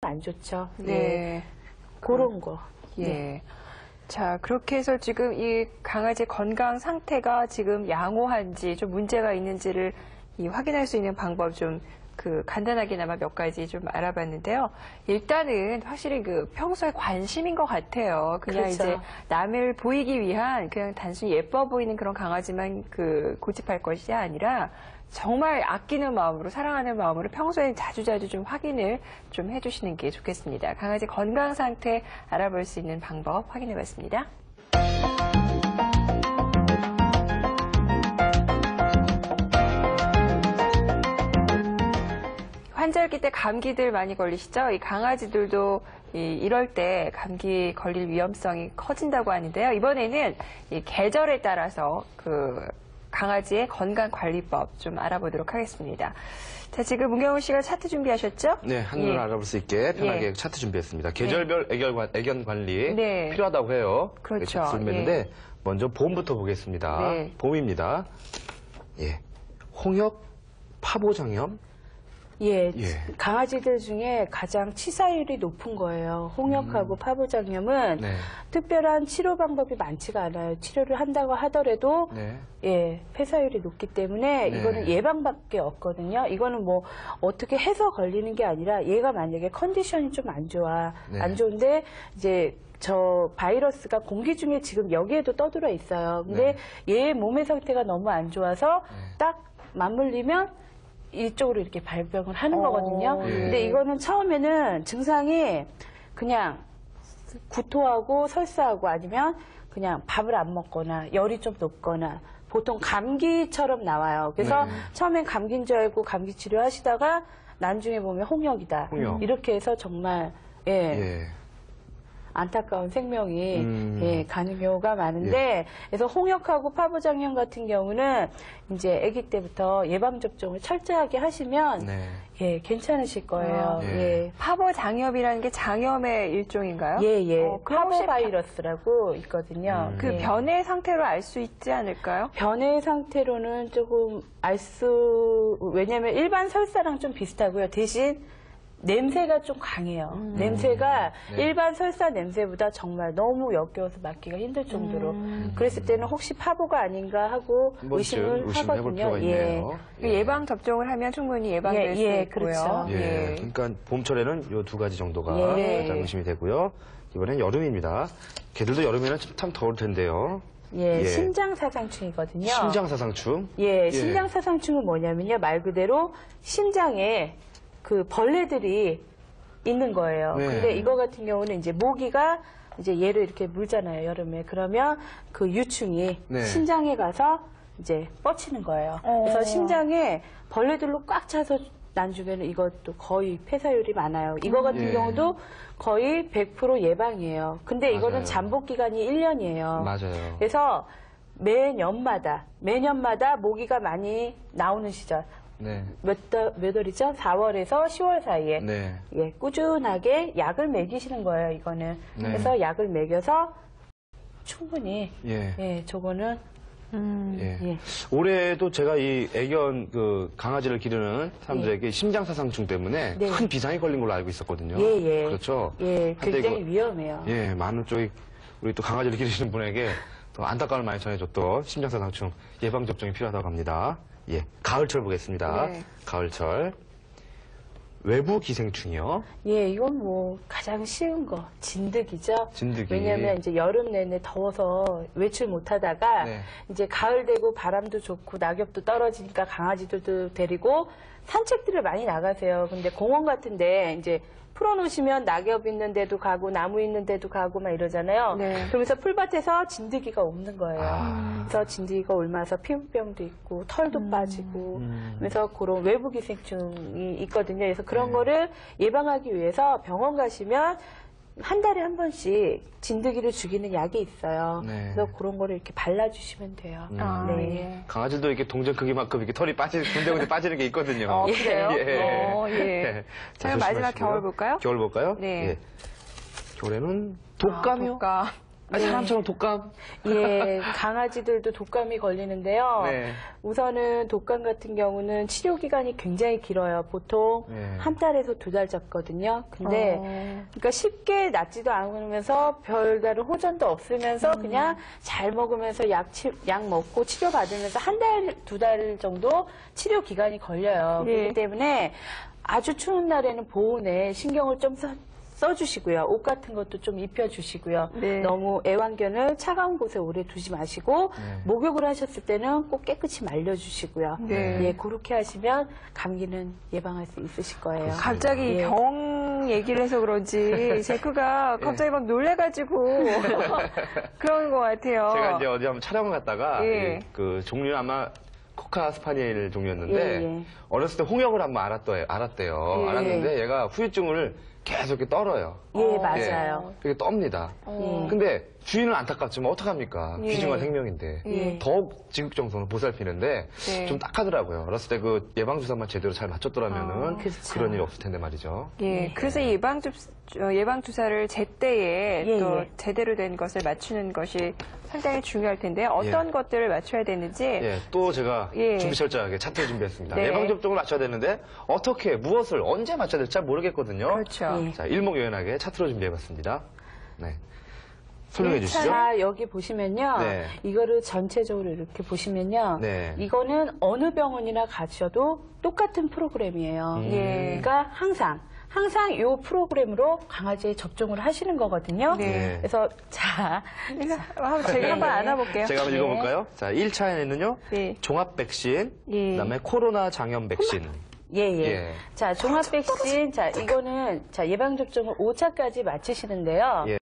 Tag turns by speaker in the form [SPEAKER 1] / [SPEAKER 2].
[SPEAKER 1] 안 좋죠.
[SPEAKER 2] 네.
[SPEAKER 1] 예. 그런 거.
[SPEAKER 2] 예.
[SPEAKER 1] 네.
[SPEAKER 2] 자, 그렇게 해서 지금 이 강아지 건강 상태가 지금 양호한지 좀 문제가 있는지를 확인할 수 있는 방법 좀 간단하게나마 몇 가지 좀 알아봤는데요. 일단은 확실히 평소에 관심인 것 같아요. 그냥
[SPEAKER 1] 그렇죠.
[SPEAKER 2] 이제 남을 보이기 위한 그냥 단순히 예뻐 보이는 그런 강아지만 고집할 것이 아니라 정말 아끼는 마음으로, 사랑하는 마음으로 평소에 자주자주 좀 확인을 좀 해주시는 게 좋겠습니다. 강아지 건강 상태 알아볼 수 있는 방법 확인해 봤습니다. 환절기 때 감기들 많이 걸리시죠? 이 강아지들도 이럴 때 감기 걸릴 위험성이 커진다고 하는데요. 이번에는 이 계절에 따라서 강아지의 건강관리법 좀 알아보도록 하겠습니다. 자, 지금 문경훈 씨가 차트 준비하셨죠?
[SPEAKER 3] 네, 한눈에 알아볼 수 있게 편하게 차트 준비했습니다. 계절별 애견 관리 필요하다고 해요.
[SPEAKER 2] 그렇죠.
[SPEAKER 3] 준비했는데 먼저 봄부터 보겠습니다.
[SPEAKER 2] 네.
[SPEAKER 3] 봄입니다. 예, 홍역, 파보장염.
[SPEAKER 1] 예, 강아지들 중에 가장 치사율이 높은 거예요. 홍역하고 파보장염은 특별한 치료 방법이 많지가 않아요. 치료를 한다고 하더라도 폐사율이 높기 때문에 이거는 예방밖에 없거든요. 이거는 뭐 어떻게 해서 걸리는 게 아니라 얘가 만약에 컨디션이 좀 안 좋아, 안 좋은데 이제 저 바이러스가 공기 중에 지금 여기에도 떠들어 있어요. 근데 얘의 몸의 상태가 너무 안 좋아서 딱 맞물리면 이쪽으로 이렇게 발병을 하는 거거든요. 근데 이거는 처음에는 증상이 그냥 구토하고 설사하고 아니면 그냥 밥을 안 먹거나 열이 좀 높거나 보통 감기처럼 나와요. 그래서 처음엔 감기인 줄 알고 감기 치료하시다가 나중에 보면 홍역이다. 이렇게 해서 정말 안타까운 생명이 가는 경우가 많은데 그래서 홍역하고 파보장염 같은 경우는 이제 아기 때부터 예방 접종을 철저하게 하시면 괜찮으실 거예요.
[SPEAKER 2] 파보장염이라는 게 장염의 일종인가요?
[SPEAKER 1] 파보 바이러스라고 있거든요.
[SPEAKER 2] 변의 상태로 알 수 있지 않을까요?
[SPEAKER 1] 변의 상태로는 조금 왜냐면 일반 설사랑 좀 비슷하고요. 대신 냄새가 좀 강해요. 냄새가 일반 설사 냄새보다 정말 너무 역겨워서 맡기가 힘들 정도로. 그랬을 때는 혹시 파보가 아닌가 하고 의심을 하거든요.
[SPEAKER 2] 예방 접종을 하면 충분히 예방될 수 있고요.
[SPEAKER 1] 그렇죠.
[SPEAKER 3] 그러니까 봄철에는 이 두 가지 정도가 가장 의심이 되고요. 이번엔 여름입니다. 개들도 여름에는 참 더울 텐데요.
[SPEAKER 1] 심장사상충이거든요.
[SPEAKER 3] 심장사상충?
[SPEAKER 1] 심장사상충은 뭐냐면요. 말 그대로 심장에 벌레들이 있는 거예요. 근데 이거 같은 경우는 이제 모기가 이제 얘를 이렇게 물잖아요, 여름에. 그러면 그 유충이 심장에 가서 이제 뻗치는 거예요. 그래서 심장에 벌레들로 꽉 차서 나중에는 이것도 거의 폐사율이 많아요. 이거 같은 경우도 거의 100% 예방이에요. 근데 이거는 잠복 기간이 1년이에요.
[SPEAKER 3] 맞아요.
[SPEAKER 1] 그래서 매년마다 모기가 많이 나오는 시절. 몇 월이죠? 4월에서 10월 사이에 꾸준하게 약을 먹이시는 거예요, 이거는. 그래서 약을 먹여서 충분히 저거는
[SPEAKER 3] 올해도 제가 이 애견 강아지를 기르는 사람들에게 심장사상충 때문에 큰 비상이 걸린 걸로 알고 있었거든요. 그렇죠.
[SPEAKER 1] 굉장히 위험해요.
[SPEAKER 3] 많은 쪽이 우리 또 강아지를 기르시는 분에게 또 안타까움을 많이 전해줬던 심장사상충 예방 접종이 필요하다고 합니다. 가을철 보겠습니다. 가을철. 외부 기생충이요?
[SPEAKER 1] 이건 뭐 가장 쉬운 거 진드기죠.
[SPEAKER 3] 진드기.
[SPEAKER 1] 왜냐면 이제 여름 내내 더워서 외출 못 하다가 이제 가을 되고 바람도 좋고 낙엽도 떨어지니까 강아지들도 데리고 산책들을 많이 나가세요. 근데 공원 같은데 이제 풀어놓으시면 낙엽 있는 데도 가고 나무 있는 데도 가고 막 이러잖아요. 그러면서 풀밭에서 진드기가 옵는 거예요. 그래서 진드기가 옮아서 피부병도 있고 털도 빠지고 그래서 그런 외부 기생충이 있거든요. 그래서 그런 거를 예방하기 위해서 병원 가시면 한 달에 한 번씩 진드기를 죽이는 약이 있어요. 그래서 그런 거를 이렇게 발라주시면 돼요.
[SPEAKER 3] 강아지도 이렇게 동전 크기만큼 이렇게 털이 군데군데 빠지는 게 있거든요.
[SPEAKER 2] 그래요? 자, 마지막 겨울 볼까요?
[SPEAKER 3] 겨울 볼까요? 겨울에는 독감이요?
[SPEAKER 2] 독감.
[SPEAKER 3] 사람처럼 독감?
[SPEAKER 1] 예, 강아지들도 독감이 걸리는데요.
[SPEAKER 3] 네.
[SPEAKER 1] 우선은 독감 같은 경우는 치료 기간이 굉장히 길어요. 보통
[SPEAKER 3] 네.
[SPEAKER 1] 한 달에서 2달 잡거든요. 근데 그러니까 쉽게 낫지도 않으면서 별다른 호전도 없으면서 그냥 잘 먹으면서 약 먹고 치료 받으면서 한 달, 2달 정도 치료 기간이 걸려요.
[SPEAKER 2] 네.
[SPEAKER 1] 그렇기 때문에 아주 추운 날에는 보온에 신경을 좀 써주시고요. 옷 같은 것도 좀 입혀주시고요.
[SPEAKER 2] 네.
[SPEAKER 1] 너무 애완견을 차가운 곳에 오래 두지 마시고 목욕을 하셨을 때는 꼭 깨끗이 말려주시고요.
[SPEAKER 2] 네.
[SPEAKER 1] 예, 그렇게 하시면 감기는 예방할 수 있으실 거예요.
[SPEAKER 2] 갑자기
[SPEAKER 1] 예.
[SPEAKER 2] 병 얘기를 해서 그런지 제크가 갑자기 막 놀래가지고 그러는 것 같아요.
[SPEAKER 3] 제가 이제 어디 한번 촬영을 갔다가
[SPEAKER 2] 예.
[SPEAKER 3] 그 종류는 아마 코카 스파니엘 종류였는데
[SPEAKER 1] 예, 예.
[SPEAKER 3] 어렸을 때 홍역을 한번 알았대요.
[SPEAKER 1] 예.
[SPEAKER 3] 알았는데 얘가 후유증을 계속 이렇게 떨어요.
[SPEAKER 1] 예, 맞아요.
[SPEAKER 3] 이렇게 떱니다. 근데 주인은 안타깝지만 어떡합니까?
[SPEAKER 2] 예.
[SPEAKER 3] 귀중한 생명인데.
[SPEAKER 1] 예.
[SPEAKER 3] 더욱 지극정성으로 보살피는데
[SPEAKER 2] 네.
[SPEAKER 3] 좀 딱하더라고요. 어렸을 때 그 예방주사만 제대로 잘 맞췄더라면은
[SPEAKER 1] 그렇죠.
[SPEAKER 3] 그런 일이 없을 텐데 말이죠.
[SPEAKER 2] 예, 그래서 이 예방주사를 제때에
[SPEAKER 1] 예,
[SPEAKER 2] 또
[SPEAKER 1] 예.
[SPEAKER 2] 제대로 된 것을 맞추는 것이 상당히 중요할 텐데 어떤 것들을 맞춰야 되는지
[SPEAKER 3] 예, 또 제가
[SPEAKER 2] 예.
[SPEAKER 3] 준비 철저하게 차트를 준비했습니다.
[SPEAKER 2] 네.
[SPEAKER 3] 예방접종을 맞춰야 되는데 어떻게, 무엇을, 언제 맞춰야 될지 잘 모르겠거든요.
[SPEAKER 2] 그렇죠.
[SPEAKER 1] 예.
[SPEAKER 3] 자, 일목요연하게 차트로 준비해봤습니다. 네. 설명해 주시죠.
[SPEAKER 1] 자, 여기 보시면요.
[SPEAKER 3] 네.
[SPEAKER 1] 이거를 전체적으로 이렇게 보시면요.
[SPEAKER 3] 네.
[SPEAKER 1] 이거는 어느 병원이나 가셔도 똑같은 프로그램이에요.
[SPEAKER 2] 예.
[SPEAKER 1] 그러니까 항상 이 프로그램으로 강아지 접종을 하시는 거거든요.
[SPEAKER 2] 네.
[SPEAKER 1] 그래서 자,
[SPEAKER 2] 제가 한번 안아볼게요.
[SPEAKER 3] 제가 한번
[SPEAKER 1] 네.
[SPEAKER 3] 읽어볼까요? 자, 1차에는요.
[SPEAKER 2] 네.
[SPEAKER 3] 종합 백신,
[SPEAKER 2] 예.
[SPEAKER 3] 그다음에 코로나 장염 백신.
[SPEAKER 1] 예.
[SPEAKER 3] 예.
[SPEAKER 1] 자, 종합 백신. 자, 이거는 자, 예방 접종을 5차까지 마치시는데요.
[SPEAKER 3] 예.